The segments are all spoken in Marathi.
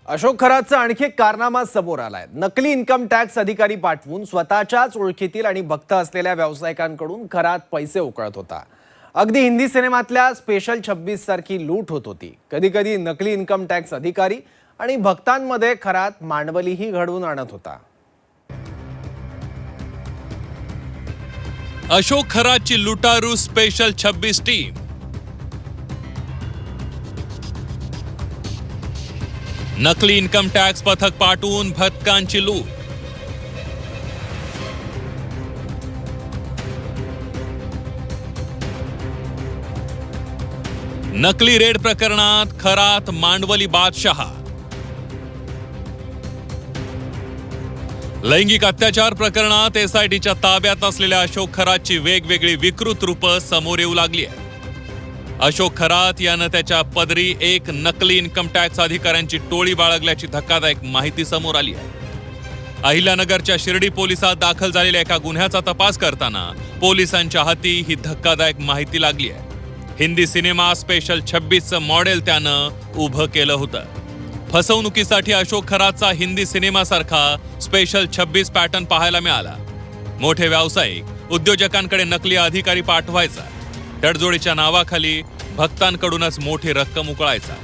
अशोक खरातचा आणखी एक कारनामा समोर आलाय। नकली इन्कम टॅक्स अधिकारी पाठवून स्वतःच्याच ओळखीतील आणि भक्त असलेल्या व्यावसायिकांकडून खरात पैसे उकळत होता। अगदी हिंदी सिनेमातल्या स्पेशल 26 सारखी लूट होत होती। कधी कधी नकली इन्कम टॅक्स अधिकारी आणि भक्तांमध्ये खरात मांडवलीही घडवून आणत होता। अशोक खरातची लुटारू स्पेशल 26 टीम। नकली इन्कम टॅक्स पथक पाठवून भक्तांची लूट। नकली रेड प्रकरणात खरात मांडवली बादशहा। लैंगिक अत्याचार प्रकरणात एसआयटीच्या ताब्यात असलेल्या अशोक खरातची वेगवेगळी विकृत रूपं समोर येऊ लागली आहे। अशोक खरात यानं त्याच्या पदरी एक नकली इन्कम टॅक्स अधिकाऱ्यांची टोळी बाळगल्याची धक्कादायक माहिती समोर आली आहे। अहिल्यानगरच्या शिर्डी पोलिसात दाखल झालेल्या एका गुन्ह्याचा तपास करताना पोलिसांच्या हाती ही धक्कादायक माहिती लागली आहे। हिंदी सिनेमा स्पेशल 26चं मॉडेल त्यानं उभं केलं होतं। फसवणुकीसाठी अशोक खरातचा हिंदी सिनेमासारखा स्पेशल 26 पॅटर्न पाहायला मिळाला। मोठे व्यावसायिक उद्योजकांकडे नकली अधिकारी पाठवायचा, तडजोडीच्या नावाखाली भक्तांकडूनच मोठी रक्कम उकळायचा।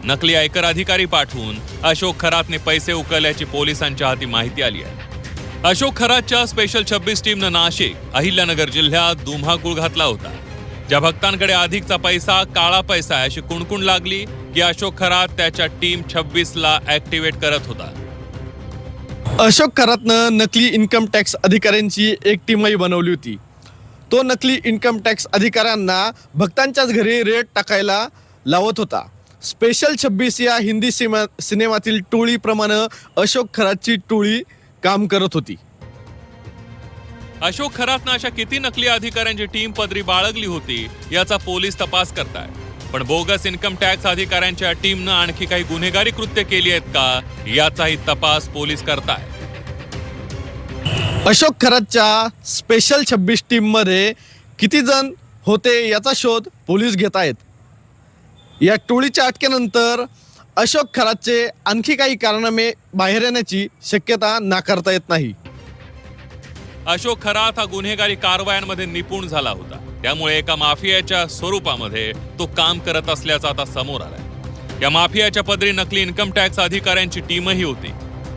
नकली आयकर अधिकारी पाठवून अशोक खरातने पैसे उकळल्याची पोलिसांच्या हाती माहिती आली आहे। अशोक खरातच्या स्पेशल 26 टीमनं नाशिक, अहिल्यानगर जिल्ह्यात धुमाकूळ घातला होता। ज्या भक्तांकडे अधिकचा पैसा काळा पैसा आहे अशी कुणकुण लागली की अशोक खरात त्याच्या टीम 26ला ऍक्टिव्हेट करत होता। अशोक खरातनं नकली इन्कम टॅक्स अधिकाऱ्यांची एक टीमही बनवली होती। तो नकली इन्कम टॅक्स अधिकाऱ्यांना भक्तांच्याच घरी रेट टाकायला लावत होता। स्पेशल 26 या हिंदी सिनेमातील टोळीप्रमाणे अशोक खरातची टोळी काम करत होती। अशोक खरातनं अशा किती नकली अधिकाऱ्यांची टीम पदरी बाळगली होती याचा पोलीस तपास करताय। पण बोगस इन्कम टॅक्स अधिकाऱ्यांच्या टीमनं आणखी काही गुन्हेगारी कृत्य केली आहेत का याचाही तपास पोलीस करताय। अशोक खरातच्या स्पेशल 26 टीममध्ये किती जण होते याचा शोध पोलीस घेत आहेत। या टोळीच्या अटकेनंतर अशोक खरातचे आणखी काही कारनामे बाहेर येण्याची शक्यता नाकारता येत नाही। अशोक खरात हा गुन्हेगारी कारवायांमध्ये निपुण झाला होता, त्यामुळे एका माफियाच्या स्वरूपामध्ये तो काम करत असल्याचं आता समोर आलंय। या माफियाच्या पदरी नकली इन्कम टॅक्स अधिकाऱ्यांची टीमही होती।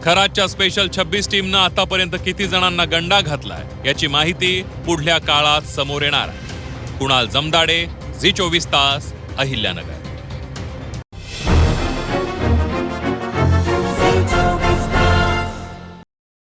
खरातच्या स्पेशल 26 टीमनं आतापर्यंत किती जणांना गंडा घातलाय याची माहिती पुढल्या काळात समोर येणार आहे। कुणाल जमदाडे, झी 24 तास, अहिल्यानगर।